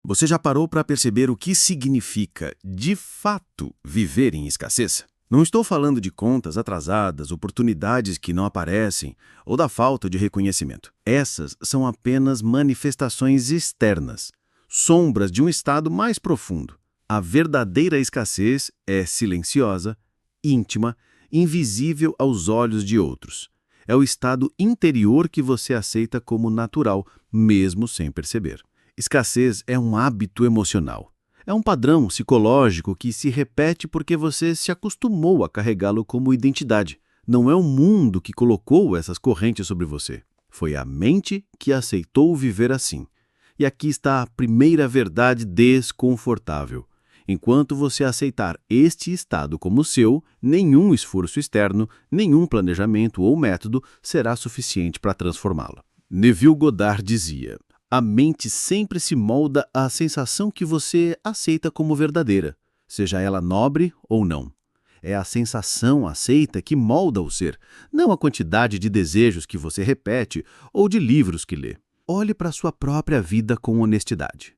Você já parou para perceber o que significa, de fato, viver em escassez? Não estou falando de contas atrasadas, oportunidades que não aparecem ou da falta de reconhecimento. Essas são apenas manifestações externas, sombras de um estado mais profundo. A verdadeira escassez é silenciosa, íntima, invisível aos olhos de outros. É o estado interior que você aceita como natural, mesmo sem perceber. Escassez é um hábito emocional. É um padrão psicológico que se repete porque você se acostumou a carregá-lo como identidade. Não é o mundo que colocou essas correntes sobre você. Foi a mente que aceitou viver assim. E aqui está a primeira verdade desconfortável. Enquanto você aceitar este estado como seu, nenhum esforço externo, nenhum planejamento ou método será suficiente para transformá-lo. Neville Goddard dizia: a mente sempre se molda à sensação que você aceita como verdadeira, seja ela nobre ou não. É a sensação aceita que molda o ser, não a quantidade de desejos que você repete ou de livros que lê. Olhe para a sua própria vida com honestidade.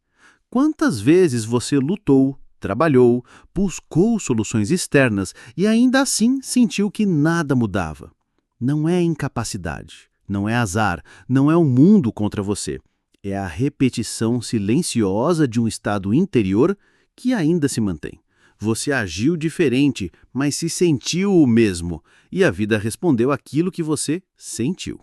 Quantas vezes você lutou, trabalhou, buscou soluções externas e ainda assim sentiu que nada mudava? Não é incapacidade, não é azar, não é o mundo contra você. É a repetição silenciosa de um estado interior que ainda se mantém. Você agiu diferente, mas se sentiu o mesmo, e a vida respondeu aquilo que você sentiu.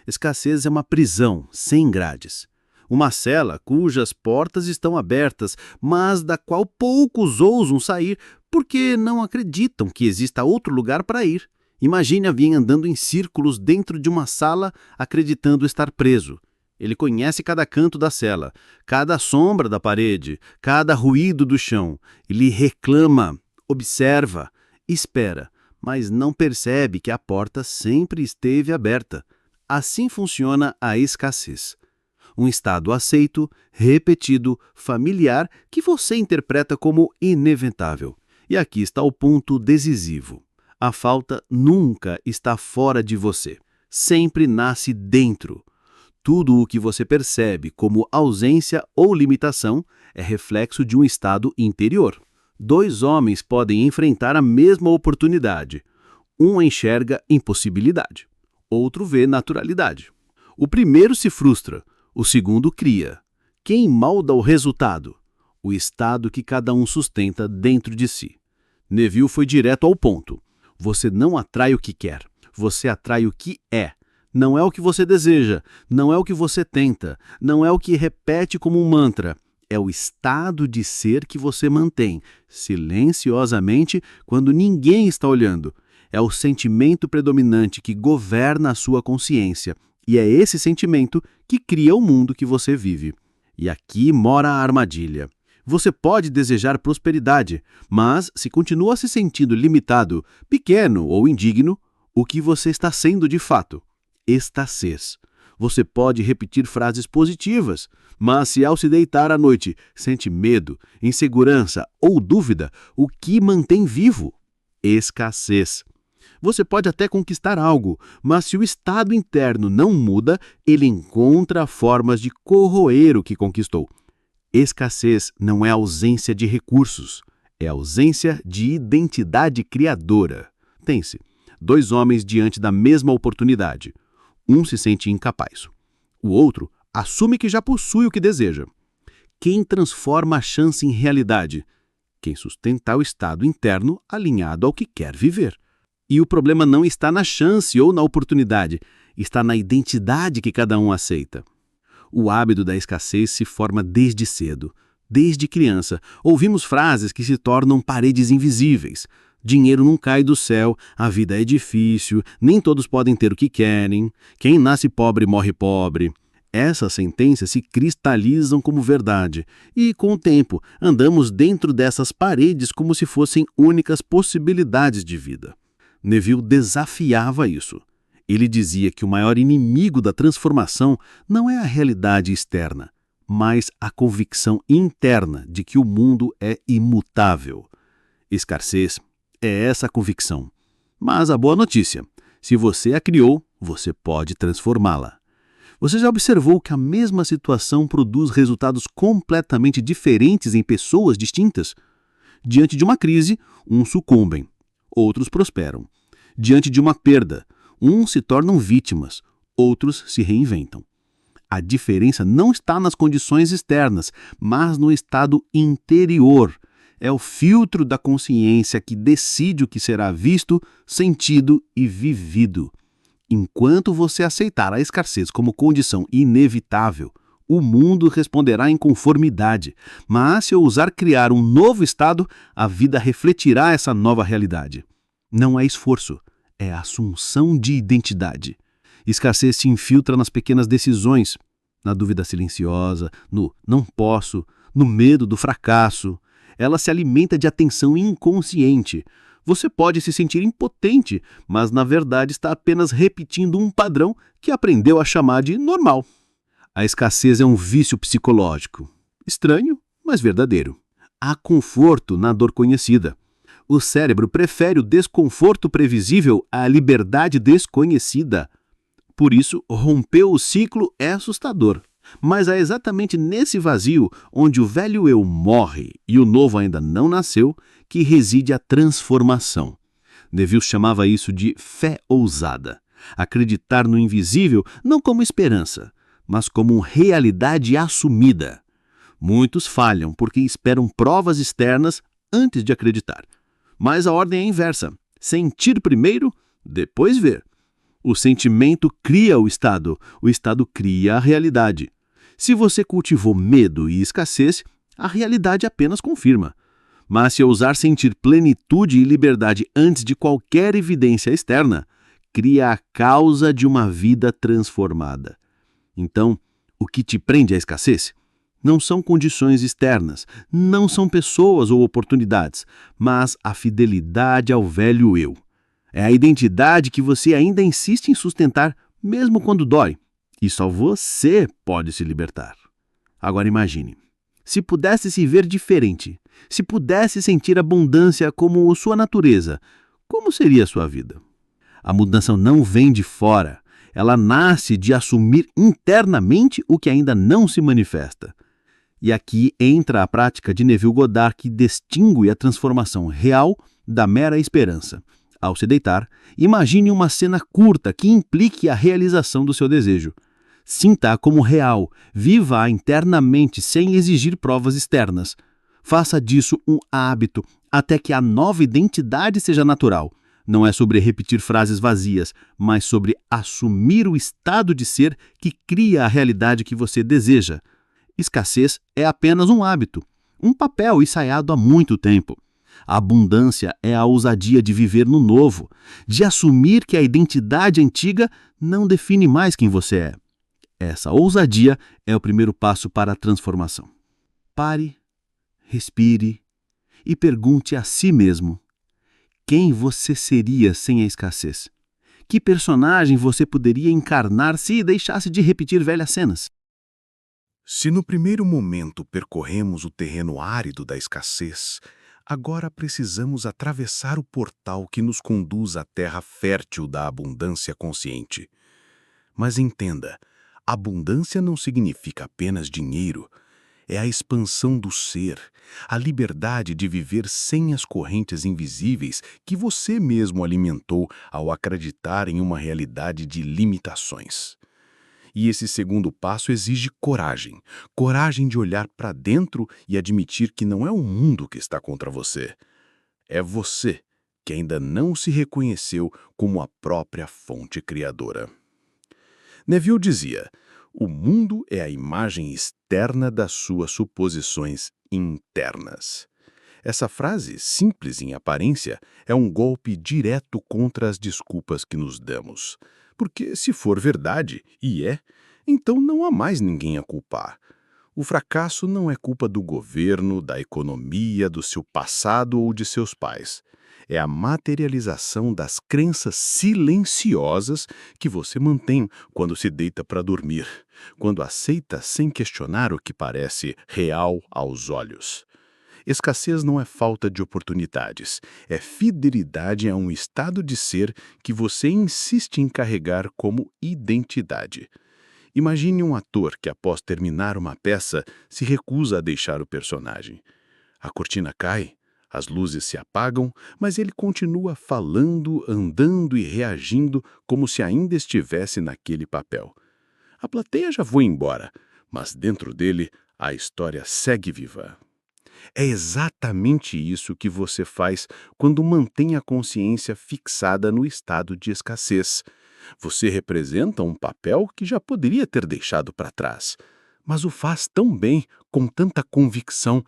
Escassez é uma prisão sem grades. Uma cela cujas portas estão abertas, mas da qual poucos ousam sair porque não acreditam que exista outro lugar para ir. Imagine alguém andando em círculos dentro de uma sala acreditando estar preso. Ele conhece cada canto da cela, cada sombra da parede, cada ruído do chão. Ele reclama, observa, espera, mas não percebe que a porta sempre esteve aberta. Assim funciona a escassez. Um estado aceito, repetido, familiar, que você interpreta como inevitável. E aqui está o ponto decisivo. A falta nunca está fora de você. Sempre nasce dentro. Tudo o que você percebe como ausência ou limitação é reflexo de um estado interior. Dois homens podem enfrentar a mesma oportunidade. Um enxerga impossibilidade, outro vê naturalidade. O primeiro se frustra, o segundo cria. Quem molda o resultado? O estado que cada um sustenta dentro de si. Neville foi direto ao ponto. Você não atrai o que quer, você atrai o que é. Não é o que você deseja, não é o que você tenta, não é o que repete como um mantra. É o estado de ser que você mantém, silenciosamente, quando ninguém está olhando. É o sentimento predominante que governa a sua consciência. E é esse sentimento que cria o mundo que você vive. E aqui mora a armadilha. Você pode desejar prosperidade, mas se continua se sentindo limitado, pequeno ou indigno, o que você está sendo de fato? Escassez. Você pode repetir frases positivas, mas se ao se deitar à noite sente medo, insegurança ou dúvida, o que mantém vivo? Escassez. Você pode até conquistar algo, mas se o estado interno não muda, ele encontra formas de corroer o que conquistou. Escassez não é ausência de recursos, é ausência de identidade criadora. Pense, dois homens diante da mesma oportunidade. Um se sente incapaz. O outro assume que já possui o que deseja. Quem transforma a chance em realidade? Quem sustenta o estado interno alinhado ao que quer viver. E o problema não está na chance ou na oportunidade, está na identidade que cada um aceita. O hábito da escassez se forma desde cedo. Desde criança, ouvimos frases que se tornam paredes invisíveis. Dinheiro não cai do céu, a vida é difícil, nem todos podem ter o que querem, quem nasce pobre morre pobre. Essas sentenças se cristalizam como verdade e, com o tempo, andamos dentro dessas paredes como se fossem únicas possibilidades de vida. Neville desafiava isso. Ele dizia que o maior inimigo da transformação não é a realidade externa, mas a convicção interna de que o mundo é imutável. Escassez é essa convicção. Mas a boa notícia, se você a criou, você pode transformá-la. Você já observou que a mesma situação produz resultados completamente diferentes em pessoas distintas? Diante de uma crise, uns sucumbem, outros prosperam. Diante de uma perda, uns se tornam vítimas, outros se reinventam. A diferença não está nas condições externas, mas no estado interior. É o filtro da consciência que decide o que será visto, sentido e vivido. Enquanto você aceitar a escassez como condição inevitável, o mundo responderá em conformidade. Mas se ousar criar um novo estado, a vida refletirá essa nova realidade. Não é esforço, é assunção de identidade. Escassez se infiltra nas pequenas decisões, na dúvida silenciosa, no não posso, no medo do fracasso. Ela se alimenta de atenção inconsciente. Você pode se sentir impotente, mas na verdade está apenas repetindo um padrão que aprendeu a chamar de normal. A escassez é um vício psicológico. Estranho, mas verdadeiro. Há conforto na dor conhecida. O cérebro prefere o desconforto previsível à liberdade desconhecida. Por isso, romper o ciclo é assustador. Mas é exatamente nesse vazio, onde o velho eu morre e o novo ainda não nasceu, que reside a transformação. Neville chamava isso de fé ousada. Acreditar no invisível não como esperança, mas como realidade assumida. Muitos falham porque esperam provas externas antes de acreditar. Mas a ordem é inversa. Sentir primeiro, depois ver. O sentimento cria o estado cria a realidade. Se você cultivou medo e escassez, a realidade apenas confirma. Mas se ousar sentir plenitude e liberdade antes de qualquer evidência externa, cria a causa de uma vida transformada. Então, o que te prende à escassez? Não são condições externas, não são pessoas ou oportunidades, mas a fidelidade ao velho eu. É a identidade que você ainda insiste em sustentar, mesmo quando dói. E só você pode se libertar. Agora imagine, se pudesse se ver diferente, se pudesse sentir abundância como sua natureza, como seria a sua vida? A mudança não vem de fora, ela nasce de assumir internamente o que ainda não se manifesta. E aqui entra a prática de Neville Goddard que distingue a transformação real da mera esperança. Ao se deitar, imagine uma cena curta que implique a realização do seu desejo. Sinta-a como real, viva-a internamente sem exigir provas externas. Faça disso um hábito, até que a nova identidade seja natural. Não é sobre repetir frases vazias, mas sobre assumir o estado de ser que cria a realidade que você deseja. Escassez é apenas um hábito, um papel ensaiado há muito tempo. A abundância é a ousadia de viver no novo, de assumir que a identidade antiga não define mais quem você é. Essa ousadia é o primeiro passo para a transformação. Pare, respire e pergunte a si mesmo: quem você seria sem a escassez? Que personagem você poderia encarnar se deixasse de repetir velhas cenas? Se no primeiro momento percorremos o terreno árido da escassez, agora precisamos atravessar o portal que nos conduz à terra fértil da abundância consciente. Mas entenda, abundância não significa apenas dinheiro. É a expansão do ser, a liberdade de viver sem as correntes invisíveis que você mesmo alimentou ao acreditar em uma realidade de limitações. E esse segundo passo exige coragem. Coragem de olhar para dentro e admitir que não é o mundo que está contra você. É você que ainda não se reconheceu como a própria fonte criadora. Neville dizia: o mundo é a imagem externa das suas suposições internas. Essa frase, simples em aparência, é um golpe direto contra as desculpas que nos damos. Porque, se for verdade, e é, então não há mais ninguém a culpar. O fracasso não é culpa do governo, da economia, do seu passado ou de seus pais. É a materialização das crenças silenciosas que você mantém quando se deita para dormir, quando aceita sem questionar o que parece real aos olhos. Escassez não é falta de oportunidades, é fidelidade a um estado de ser que você insiste em carregar como identidade. Imagine um ator que, após terminar uma peça, se recusa a deixar o personagem. A cortina cai, as luzes se apagam, mas ele continua falando, andando e reagindo como se ainda estivesse naquele papel. A plateia já foi embora, mas dentro dele a história segue viva. É exatamente isso que você faz quando mantém a consciência fixada no estado de escassez. Você representa um papel que já poderia ter deixado para trás, mas o faz tão bem, com tanta convicção,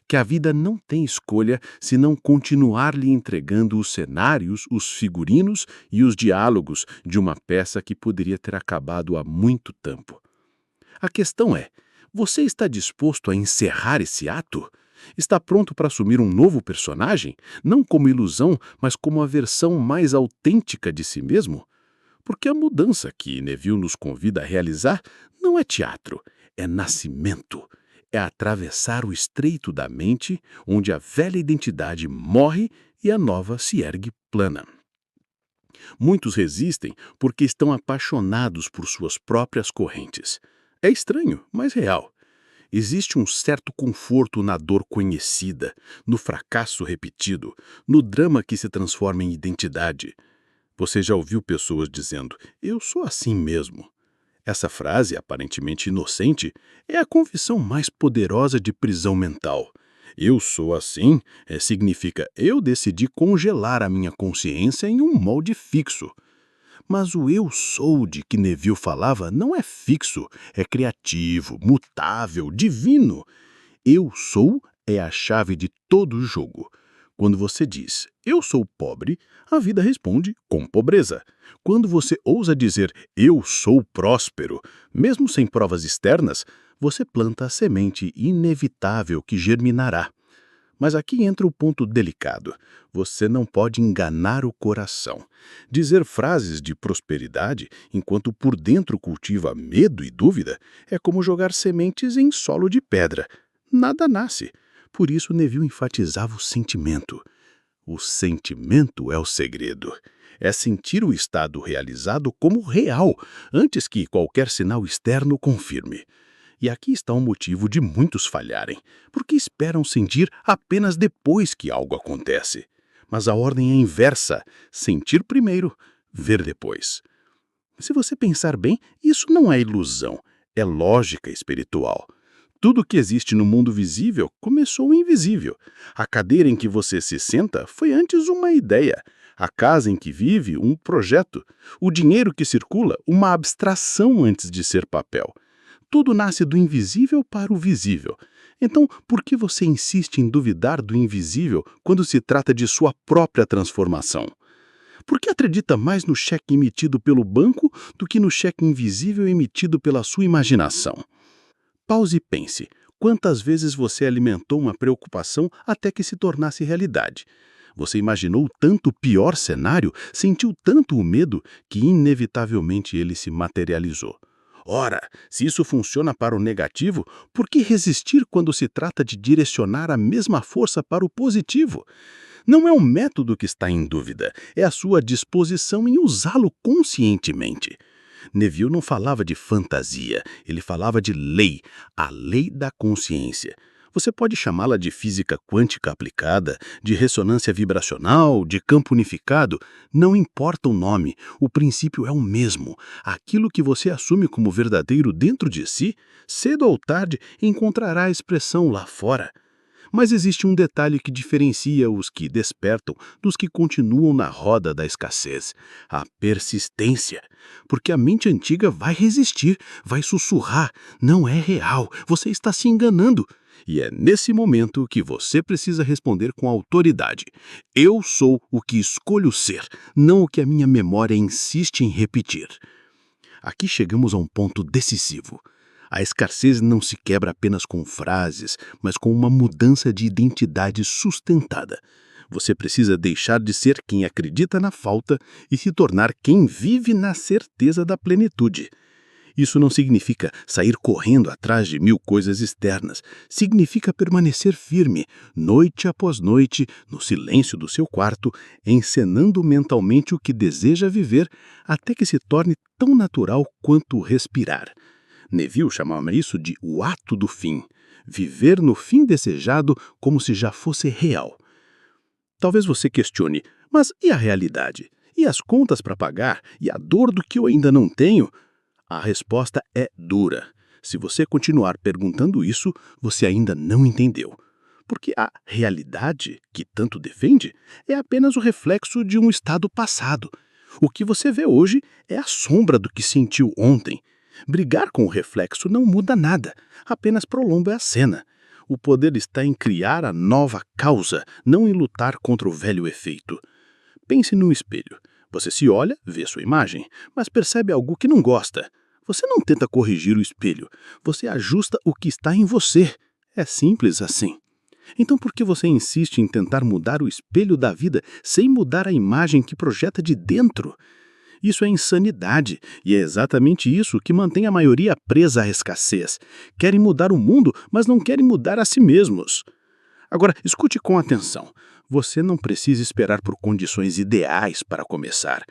que a vida não tem escolha senão continuar lhe entregando os cenários, os figurinos e os diálogos de uma peça que poderia ter acabado há muito tempo. A questão é, você está disposto a encerrar esse ato? Está pronto para assumir um novo personagem, não como ilusão, mas como a versão mais autêntica de si mesmo? Porque a mudança que Neville nos convida a realizar não é teatro, é nascimento. É atravessar o estreito da mente, onde a velha identidade morre e a nova se ergue plana. Muitos resistem porque estão apaixonados por suas próprias correntes. É estranho, mas real. Existe um certo conforto na dor conhecida, no fracasso repetido, no drama que se transforma em identidade. Você já ouviu pessoas dizendo, eu sou assim mesmo. Essa frase, aparentemente inocente, é a confissão mais poderosa de prisão mental. Eu sou assim significa eu decidi congelar a minha consciência em um molde fixo. Mas o eu sou de que Neville falava não é fixo, é criativo, mutável, divino. Eu sou é a chave de todo o jogo. Quando você diz, eu sou pobre, a vida responde com pobreza. Quando você ousa dizer, eu sou próspero, mesmo sem provas externas, você planta a semente inevitável que germinará. Mas aqui entra o ponto delicado. Você não pode enganar o coração. Dizer frases de prosperidade, enquanto por dentro cultiva medo e dúvida, é como jogar sementes em solo de pedra. Nada nasce. Por isso Neville enfatizava o sentimento. O sentimento é o segredo. É sentir o estado realizado como real, antes que qualquer sinal externo confirme. E aqui está o motivo de muitos falharem, porque esperam sentir apenas depois que algo acontece. Mas a ordem é inversa: sentir primeiro, ver depois. Se você pensar bem, isso não é ilusão, é lógica espiritual. Tudo que existe no mundo visível começou invisível. A cadeira em que você se senta foi antes uma ideia. A casa em que vive, um projeto. O dinheiro que circula, uma abstração antes de ser papel. Tudo nasce do invisível para o visível. Então, por que você insiste em duvidar do invisível quando se trata de sua própria transformação? Por que acredita mais no cheque emitido pelo banco do que no cheque invisível emitido pela sua imaginação? Pause e pense. Quantas vezes você alimentou uma preocupação até que se tornasse realidade? Você imaginou tanto o pior cenário, sentiu tanto o medo, que inevitavelmente ele se materializou. Ora, se isso funciona para o negativo, por que resistir quando se trata de direcionar a mesma força para o positivo? Não é o método que está em dúvida, é a sua disposição em usá-lo conscientemente. Neville não falava de fantasia, ele falava de lei, a lei da consciência. Você pode chamá-la de física quântica aplicada, de ressonância vibracional, de campo unificado, não importa o nome, o princípio é o mesmo. Aquilo que você assume como verdadeiro dentro de si, cedo ou tarde encontrará a expressão lá fora. Mas existe um detalhe que diferencia os que despertam dos que continuam na roda da escassez: a persistência. Porque a mente antiga vai resistir, vai sussurrar, não é real, você está se enganando. E é nesse momento que você precisa responder com autoridade. Eu sou o que escolho ser, não o que a minha memória insiste em repetir. Aqui chegamos a um ponto decisivo. A escassez não se quebra apenas com frases, mas com uma mudança de identidade sustentada. Você precisa deixar de ser quem acredita na falta e se tornar quem vive na certeza da plenitude. Isso não significa sair correndo atrás de 1000 coisas externas. Significa permanecer firme, noite após noite, no silêncio do seu quarto, encenando mentalmente o que deseja viver, até que se torne tão natural quanto respirar. Neville chamava isso de o ato do fim. Viver no fim desejado como se já fosse real. Talvez você questione, mas e a realidade? E as contas para pagar? E a dor do que eu ainda não tenho? A resposta é dura. Se você continuar perguntando isso, você ainda não entendeu. Porque a realidade, que tanto defende, é apenas o reflexo de um estado passado. O que você vê hoje é a sombra do que sentiu ontem. Brigar com o reflexo não muda nada, apenas prolonga a cena. O poder está em criar a nova causa, não em lutar contra o velho efeito. Pense num espelho. Você se olha, vê sua imagem, mas percebe algo que não gosta. Você não tenta corrigir o espelho, você ajusta o que está em você. É simples assim. Então por que você insiste em tentar mudar o espelho da vida sem mudar a imagem que projeta de dentro? Isso é insanidade, e é exatamente isso que mantém a maioria presa à escassez. Querem mudar o mundo, mas não querem mudar a si mesmos. Agora, escute com atenção. Você não precisa esperar por condições ideais para começar.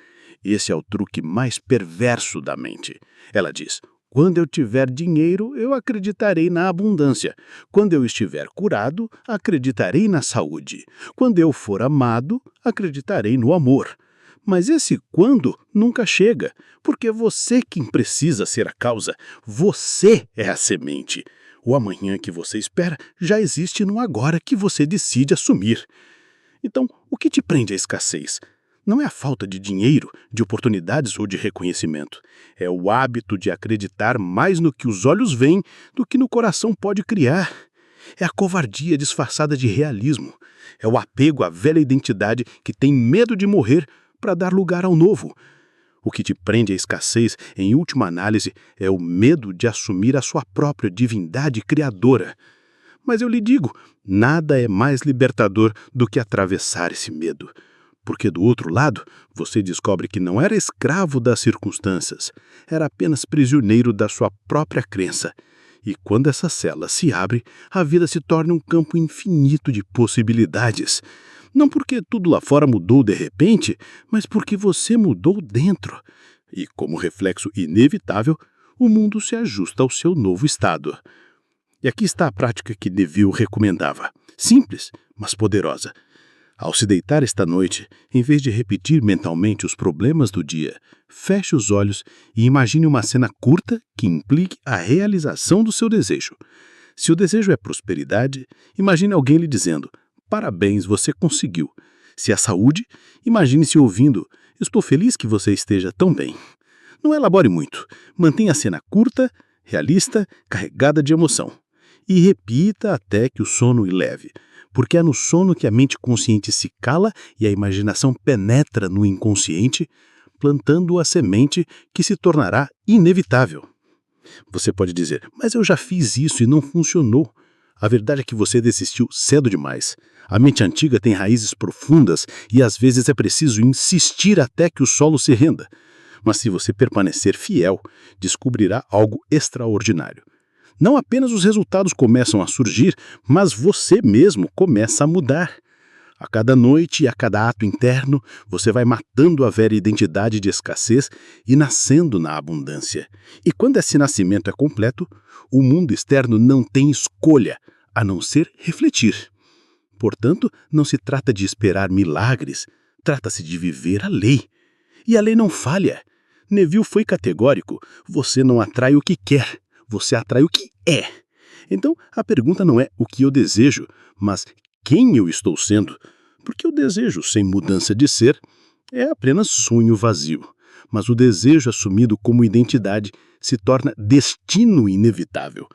Esse é o truque mais perverso da mente. Ela diz: quando eu tiver dinheiro, eu acreditarei na abundância. Quando eu estiver curado, acreditarei na saúde. Quando eu for amado, acreditarei no amor. Mas esse quando nunca chega, porque é você quem precisa ser a causa. Você é a semente. O amanhã que você espera já existe no agora que você decide assumir. Então, o que te prende à escassez? Não é a falta de dinheiro, de oportunidades ou de reconhecimento. É o hábito de acreditar mais no que os olhos veem do que no coração pode criar. É a covardia disfarçada de realismo. É o apego à velha identidade que tem medo de morrer para dar lugar ao novo. O que te prende à escassez, em última análise, é o medo de assumir a sua própria divindade criadora. Mas eu lhe digo, nada é mais libertador do que atravessar esse medo. Porque do outro lado, você descobre que não era escravo das circunstâncias, era apenas prisioneiro da sua própria crença. E quando essa cela se abre, a vida se torna um campo infinito de possibilidades. Não porque tudo lá fora mudou de repente, mas porque você mudou dentro. E, como reflexo inevitável, o mundo se ajusta ao seu novo estado. E aqui está a prática que Neville recomendava. Simples, mas poderosa. Ao se deitar esta noite, em vez de repetir mentalmente os problemas do dia, feche os olhos e imagine uma cena curta que implique a realização do seu desejo. Se o desejo é prosperidade, imagine alguém lhe dizendo: parabéns, você conseguiu. Se é saúde, imagine-se ouvindo: estou feliz que você esteja tão bem. Não elabore muito. Mantenha a cena curta, realista, carregada de emoção. E repita até que o sono o leve, porque é no sono que a mente consciente se cala e a imaginação penetra no inconsciente, plantando a semente que se tornará inevitável. Você pode dizer: mas eu já fiz isso e não funcionou. A verdade é que você desistiu cedo demais. A mente antiga tem raízes profundas e às vezes é preciso insistir até que o solo se renda. Mas se você permanecer fiel, descobrirá algo extraordinário. Não apenas os resultados começam a surgir, mas você mesmo começa a mudar. A cada noite e a cada ato interno, você vai matando a velha identidade de escassez e nascendo na abundância. E quando esse nascimento é completo, o mundo externo não tem escolha, a não ser refletir. Portanto, não se trata de esperar milagres, trata-se de viver a lei. E a lei não falha. Neville foi categórico: você não atrai o que quer, você atrai o que é. Então, a pergunta não é o que eu desejo, mas quem eu estou sendo. Porque o desejo sem mudança de ser é apenas sonho vazio. Mas o desejo assumido como identidade se torna destino inevitável.